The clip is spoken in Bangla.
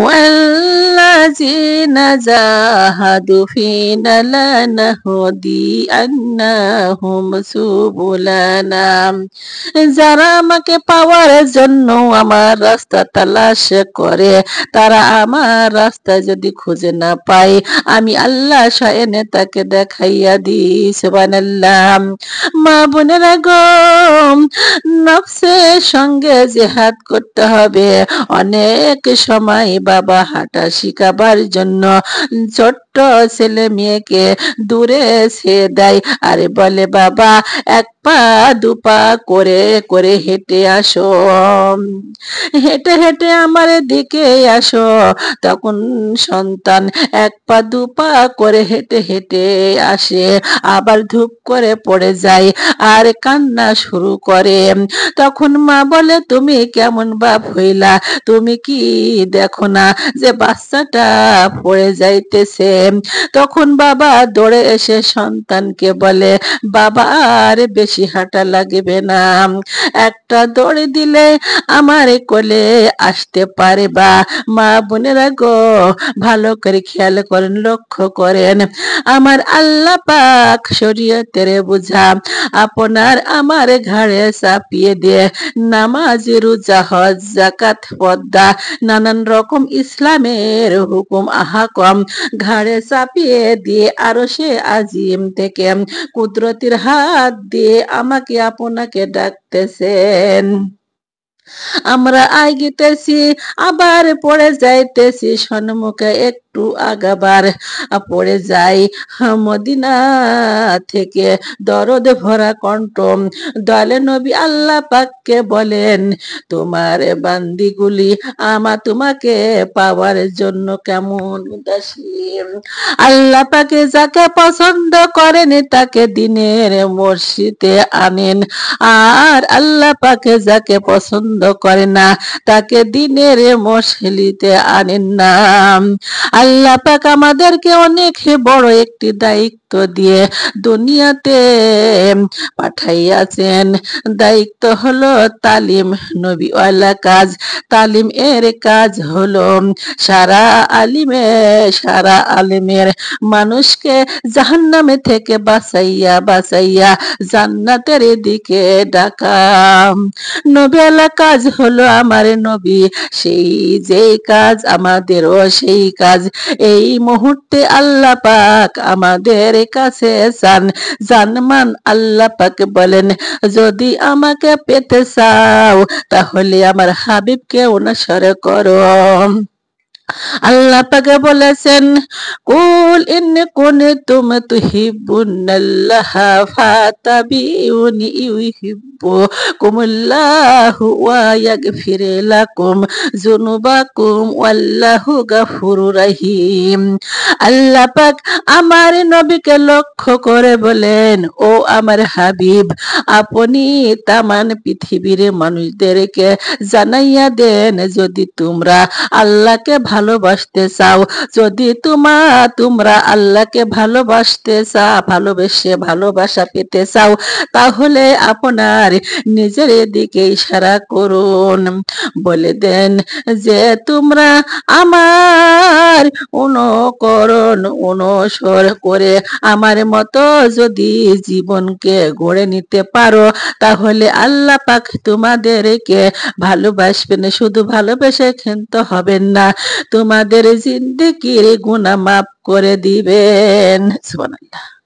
والذين جاهدوا فينا لنهدينهم سبلنا। যারা আমাকে পাওয়ার জন্য আমার রাস্তা তালাশ করে, তারা আমার রাস্তা যদি খুঁজে না পায়, আমি আল্লাহ এনে তাকে দেখাইয়া দিই। সুবহানাল্লাহ। মা বোনেরা গো, নফসের সঙ্গে জিহাদ করতে হবে। অনেক সময় বাবা হাঁটা শিখাবার জন্য ছোট্ট ছেলে মেয়েকে দূরে সে দেয়, আরে বলে বাবা এক পা দুপা করে করে হেঁটে আসো, হেঁটে হেঁটে আমার দিকে আসো। তখন সন্তান এক পা দুপা করে হেঁটে হেঁটে আসে, আবার ধূপ করে পড়ে যায় আর কান্না শুরু করে। তখন মা বলে তুমি কেমন বাপ হইলা, তুমি কি দেখো না যে বাচ্চাটা পড়ে যাইতেছে? তখন বাবা দৌড়ে এসে সন্তানকে বলে বাবা আর বেশি হাঁটা লাগবে না, একটা দৌড়ে দিলে আমার কোলে আসতে পারে। বা মা বোনেরা গো, ভালো করে খেয়াল করেন, লক্ষ্য করেন, আমার আল্লাহ পাক শরীয়তের বোঝা আপনার আমার ঘাড়ে চাপিয়ে দিয়ে নামাজ রোজা হজ যাকাত পর্দা নানান রকম ইসলামের হুকুম আহাকম ঘাড়ে চাপিয়ে দিয়ে আরশে আজিম থেকে কুদরতির হাত দিয়ে আমাকে আপনাকে ডাকতেছেন। আমরা আগাইতেছি আবার পড়ে যাইতেছি, সম্মুখে একটু আগাবার পড়ে যাই। মদিনা থেকে দরদ ভরা কণ্ঠ দলে নবী আল্লাহ পাককে বলেন তোমার বান্দিগুলি তোমাকে পাওয়ার জন্য কেমন উদাসীন। আল্লাহ পাকে যাকে পছন্দ করেন তাকে দিনের মসজিদে আনেন, আর আল্লাহ পাকে যাকে পছন্দ করে না তাকে দিনের মসজিদে আনেন না। আল্লাহ পাক আমাদেরকে অনেক বড় একটি দায়িত্ব দিয়ে দুনিয়াতে পাঠাইয়াছেন। দায়িত্ব হলো তালিম, নবীওয়ালা কাজ। তালিম এর কাজ হলো সারা আলিমের মানুষকে জাহান্নামে থেকে বাঁচাইয়া বাঁচাইয়া জান্নাতের দিকে ডাকা। নবীওয়ালা কাজ হলো আমার নবী, সেই যে কাজ আমাদেরও সেই কাজ। এই মুহূর্তে আল্লাহ পাক আমাদের কাছে জানমান আল্লাহ পাক বলেন যদি আমাকে পেতে চাও তাহলে আমার হাবিবকে অনুসরণ করো। আল্লাহ পাকে বলেছেন কুল ইন কুনতুম তুহিব্বুনাল্লাহ ফাতাবিউনি ইউহিব্বুকুমুল্লাহু ওয়া ইয়াগফির লাকুম যুনুবাকুম ওয়াল্লাহু গফুরুর রহিম। আল্লাহ পাক আমার নবীকে লক্ষ্য করে বলেন ও আমার হাবিব, আপনি তামান পৃথিবীর মানুষদেরকে জানাইয়া দেন যদি তোমরা আল্লাহকে ভালোবাসতে চাও, যদি তোমরা আল্লাহকে ভালোবাসতে চাও, ভালোবেসে ভালোবাসা পেতে চাও, তাহলে আপনার নিজের দিকে ইশারা করুন, বলে দেন যে তোমরা আমার অনুসরণ করে আমার মতো যদি জীবনকে গড়ে নিতে পারো, তাহলে আল্লাহ পাক তোমাদেরকে ভালোবাসবেন। শুধু ভালোবেসে ক্ষান্ত হবেন না, তোমাদের জিন্দেগির গুনাহ মাফ করে দিবেন। সুবহানাল্লাহ।